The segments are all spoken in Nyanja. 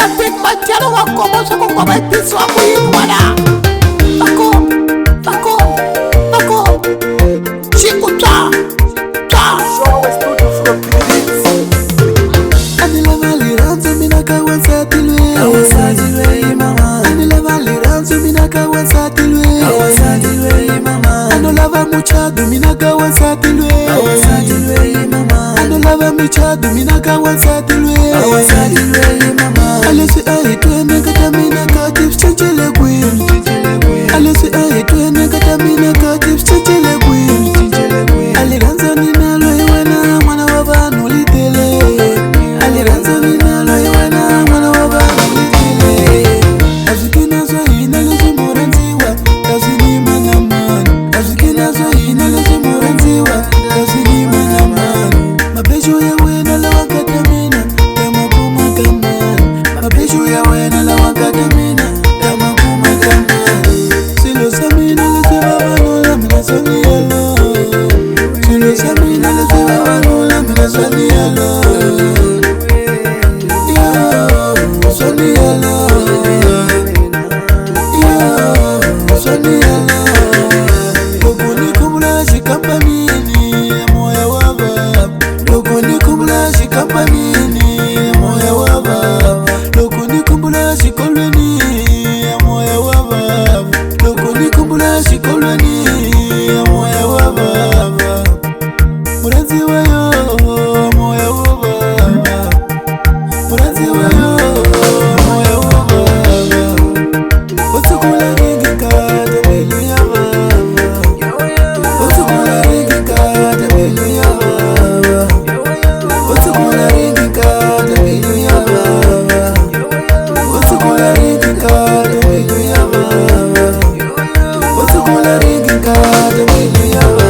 Epic Matiano wa komosa kwa maitiso wa kuinuana. Fako Chiku ta Show studio from Kibirizi. Anila valiranzo mina kawasatilwe mama. Anila valiranzo mina kawasatilwe mama. Anolava muchadu mina kawasatilwe mama. Anolava michadu mina kawasatilwe mama. Alesi aitwene kata mina katif chichele queen. Alesi aitwene kata mina katif chichele queen. Aliranzo nina lo iwana mwana wa vanu litele. Aliranzo nina lo iwana mwana wa vanu litele. Azikina zo ina lezi moranziwa kazini manamani. Azikina zo ina lezi moranziwa kazini manamani. Mabesho ya wena la wakatamina kama kuma kamani. Mabesho ya wena la wakatamina kama kuma kamani. Silo samina lezi babanola mina soni yalo. Silo samina lezi babanola mina soni yalo. Soni yalo. Soni yalo. Lokuni kumula shikampanini moya waba. Lokuni kumula shikampanini moya waba. Lokuni kumula shikolweni moya waba. Lokuni kumula shikolweni moya waba. Muranzi wayo moya waba. Muranzi wayo moya waba. Utukula ringi kata bilu ya baba. Utukula ringi kata bilu ya baba. Utukula ringi kata bilu ya baba. Utukula ringi kata bilu ya baba. Utukula ringi kata bilu ya baba.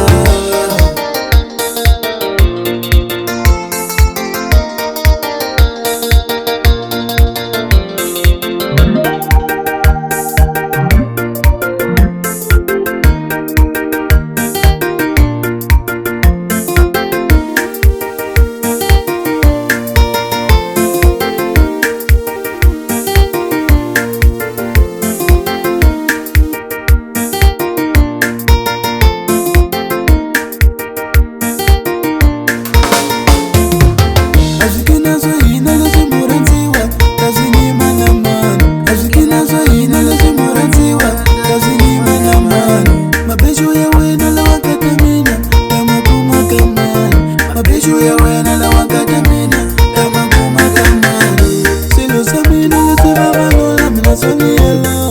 Azikina zo ina lezi moranziwa kazini manamani. Azikina zo ina lezi moranziwa kazini manamani. Mabesho ya wena la wakatamina kama kuma kamani. Mabesho ya wena la wakatamina kama kuma kamani. Silo samina lezi babanola mina soni yalo.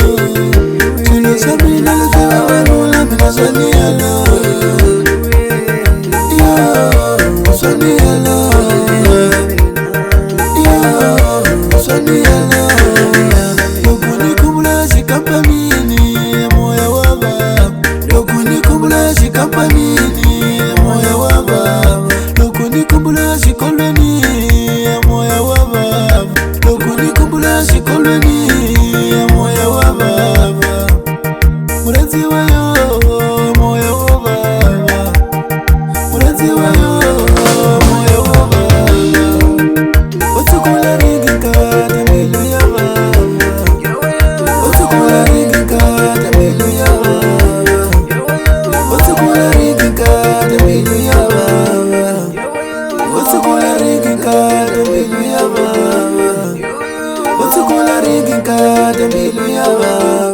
Silo samina lezi babanola mina soni yalo. Soni yalo. Soni yalo. Lokuni kumula shikampanini moya waba. Lokuni kumula shikampanini moya waba. Lokuni kumula shikolweni moya waba. Lokuni kumula shikolweni moya waba. Muranzi wayo moya waba. Muranzi wayo moya waba. Utukula ringi kata bilu ya baba. Utukula ringi kata bilu ya baba. Utukula ringi kata bilu ya baba. Utukula ringi kata bilu ya baba. Utukula ringi kata bilu ya baba.